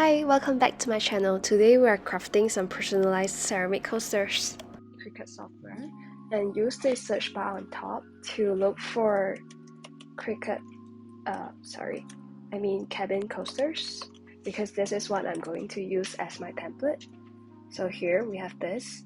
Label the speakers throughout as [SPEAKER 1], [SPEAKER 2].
[SPEAKER 1] Hi, welcome back to my channel. Today we are crafting some personalized ceramic coasters. Cricut software and use the search bar on top to look for Cricut, cabin coasters, because this is what I'm going to use as my template. So here we have this.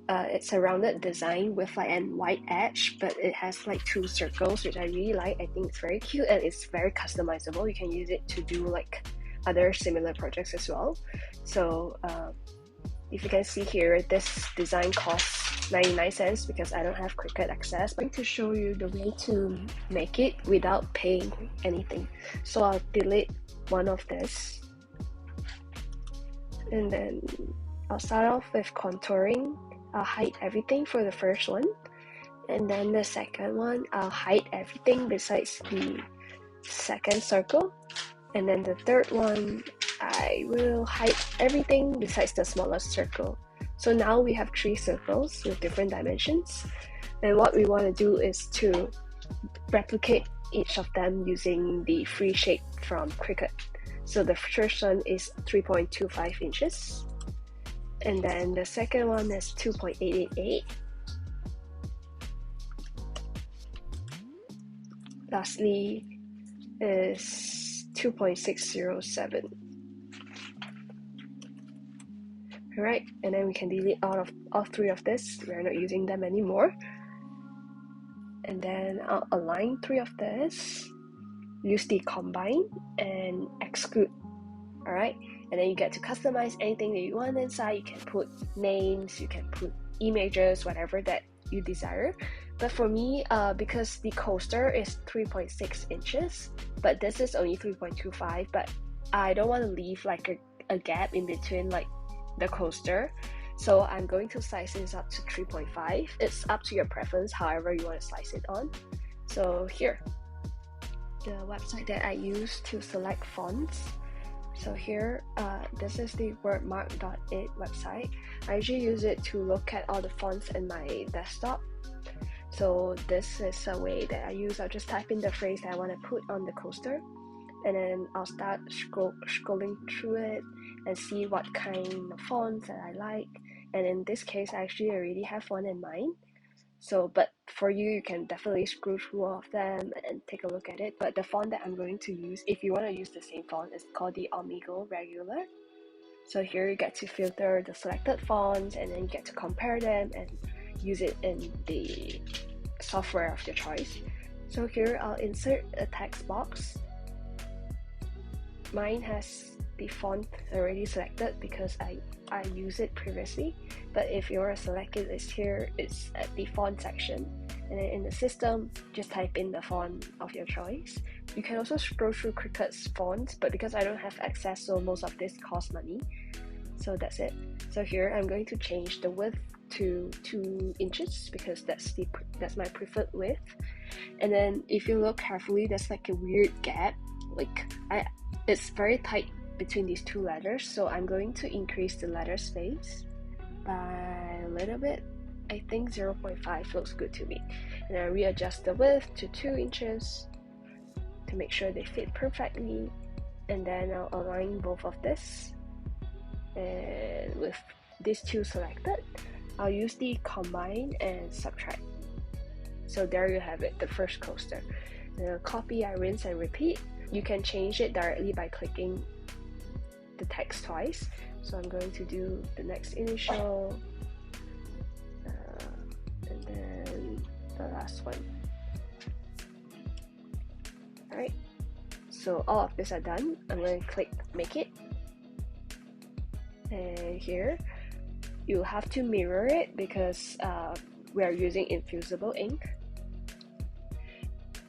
[SPEAKER 1] It's a rounded design with like a white edge, but it has like two circles, which I really like. I think it's very cute and it's very customizable. You can use it to do like other similar projects as well. So if you can see here, this design costs 99 cents because I don't have Cricut access. I'm going to show you the way to make it without paying anything. So I'll delete one of this, and then I'll start off with contouring. I'll hide everything for the first one, and then the second one I'll hide everything besides the second circle, and then the third one I will hide everything besides the smallest circle. So now we have 3 circles with different dimensions, and what we want to do is to replicate each of them using the free shape from Cricut. So the first one is 3.25 inches, and then the second one is 2.888. Lastly is 2.607. Alright, and then we can delete all 3 of this. We are not using them anymore. And then I'll align 3 of this, use the combine and exclude. Alright, and then you get to customize anything that you want inside. You can put names, you can put images, whatever that you desire. But for me, because the coaster is 3.6 inches, but this is only 3.25, but I don't want to leave like a gap in between like the coaster, so I'm going to size this up to 3.5. It's up to your preference, however you want to slice it on. So here, the website that I use to select fonts. So here, this is the wordmark.it website. I usually use it to look at all the fonts in my desktop. So this is a way that I use. I'll just type in the phrase that I want to put on the coaster, and then I'll start scrolling through it and see what kind of fonts that I like. And in this case, I actually already have one in mind. So, but for you, you can definitely scroll through all of them and take a look at it. But the font that I'm going to use, if you want to use the same font, is called the Omegle Regular. So here you get to filter the selected fonts, and then you get to compare them and use it in the software of your choice. So here I'll insert a text box. Mine has the font already selected because I used it previously, but if you want to select it, it's here, it's at the font section, and then in the system just type in the font of your choice. You can also scroll through Cricut's fonts, but because I don't have access, so most of this costs money, so that's it. So here I'm going to change the width to 2 inches because that's my preferred width. And then if you look carefully, there's like a weird gap, like it's very tight between these 2 letters, so I'm going to increase the letter space by a little bit. I think 0.5 looks good to me, and I readjust the width to 2 inches to make sure they fit perfectly. And then I'll align both of this, and with these 2 selected, I'll use the combine and subtract. So there you have it, the first coaster. And I'll copy, I rinse and repeat. You can change it directly by clicking the text twice. So I'm going to do the next initial, and then the last one. Alright, so all of this are done. I'm going to click make it, and here you have to mirror it because we are using infusible ink.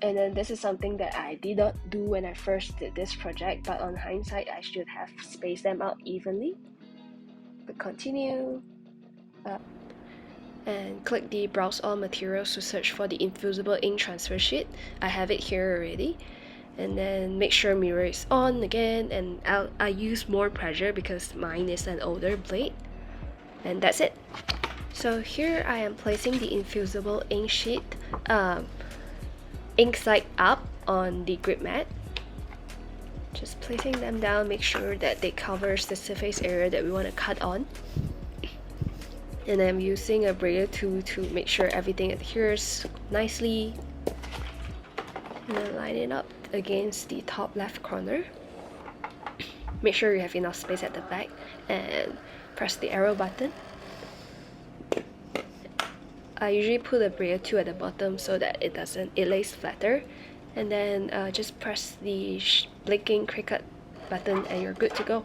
[SPEAKER 1] And then this is something that I did not do when I first did this project, but on hindsight I should have spaced them out evenly. But continue, and click the browse all materials to search for the infusible ink transfer sheet. I have it here already. And then make sure mirror is on again, and I use more pressure because mine is an older blade. And that's it. So here I am placing the infusible ink sheet ink side up on the grip mat. Just placing them down, make sure that they cover the surface area that we want to cut on. And I'm using a brayer tool to make sure everything adheres nicely. And then line it up against the top left corner. Make sure you have enough space at the back and press the arrow button. I usually put a brayer tool at the bottom so that it lays flatter. And then just press the blinking Cricut button and you're good to go.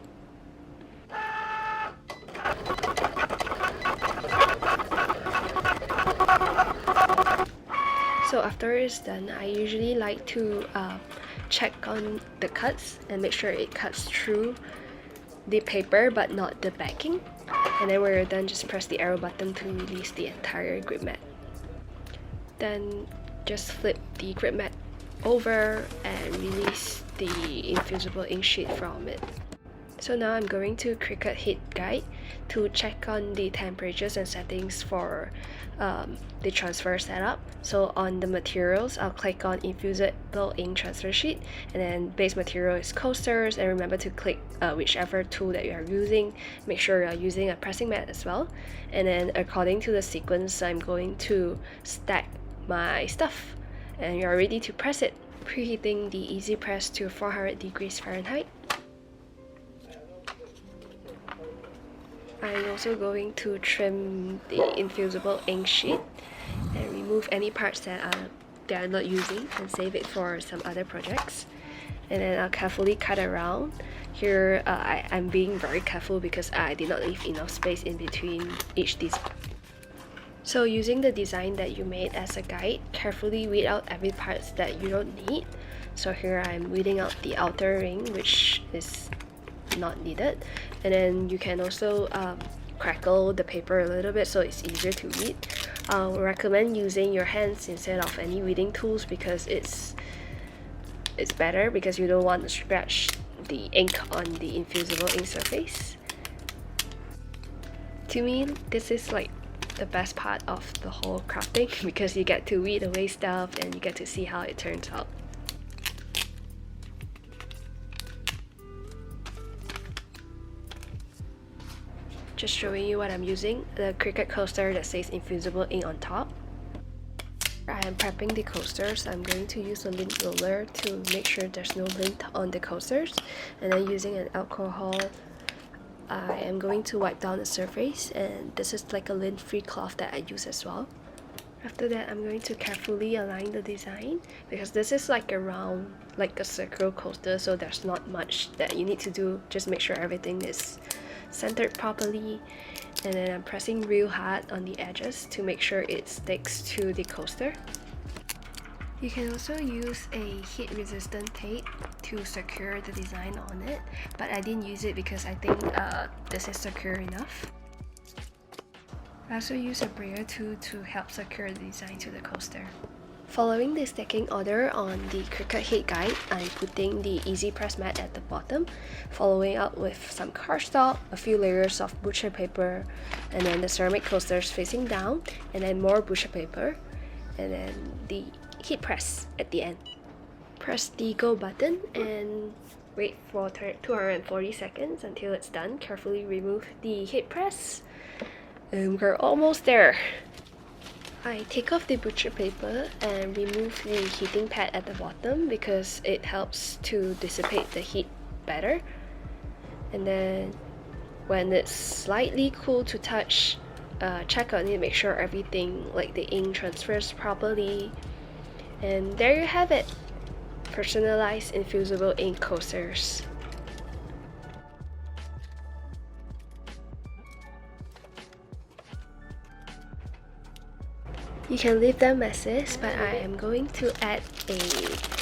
[SPEAKER 1] So after it's done, I usually like to check on the cuts and make sure it cuts through the paper but not the backing. And then when you're done, just press the arrow button to release the entire grip mat. Then just flip the grip mat over and release the infusible ink sheet from it. So now I'm going to Cricut Heat Guide to check on the temperatures and settings for the transfer setup. So on the materials, I'll click on Infusible Ink Transfer Sheet, and then base material is coasters, and remember to click whichever tool that you are using. Make sure you're using a pressing mat as well. And then according to the sequence, I'm going to stack my stuff. And you're ready to press it. Preheating the EasyPress to 400 degrees Fahrenheit. I'm also going to trim the infusible ink sheet and remove any parts that I'm not using and save it for some other projects. And then I'll carefully cut around. Here I'm being very careful because I did not leave enough space in between each design. So using the design that you made as a guide, carefully weed out every part that you don't need. So here I'm weeding out the outer ring, which is not needed. And then you can also crackle the paper a little bit so it's easier to read. I would recommend using your hands instead of any weeding tools because it's better because you don't want to scratch the ink on the infusible ink surface. To me, this is like the best part of the whole crafting because you get to weed away stuff and you get to see how it turns out. Just showing you what I'm using, the Cricut coaster that says infusible ink on top. I am prepping the coasters. I'm going to use a lint roller to make sure there's no lint on the coasters, and then using an alcohol I am going to wipe down the surface, and this is like a lint-free cloth that I use as well. After that, I'm going to carefully align the design because this is like a round, like a circle coaster, so there's not much that you need to do. Just make sure everything is centered properly, and then I'm pressing real hard on the edges to make sure it sticks to the coaster. You can also use a heat-resistant tape to secure the design on it, but I didn't use it because I think this is secure enough. I also use a brayer tool to help secure the design to the coaster. Following the stacking order on the Cricut Heat Guide, I'm putting the EasyPress mat at the bottom, following up with some cardstock, a few layers of butcher paper, and then the ceramic coasters facing down, and then more butcher paper, and then the heat press at the end. Press the go button and wait for 240 seconds until it's done. Carefully remove the heat press. And we're almost there. I take off the butcher paper and remove the heating pad at the bottom because it helps to dissipate the heat better. And then when it's slightly cool to touch, check on it, make sure everything like the ink transfers properly. And there you have it, personalized infusible ink coasters. You can leave them as is, but I am going to add a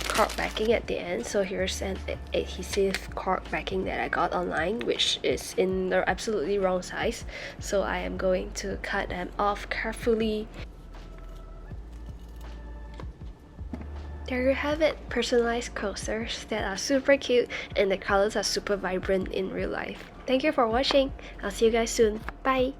[SPEAKER 1] cork backing at the end. So here's an adhesive cork backing that I got online, which is in the absolutely wrong size. So I am going to cut them off carefully. There you have it, personalized coasters that are super cute and the colors are super vibrant in real life. Thank you for watching. I'll see you guys soon. Bye!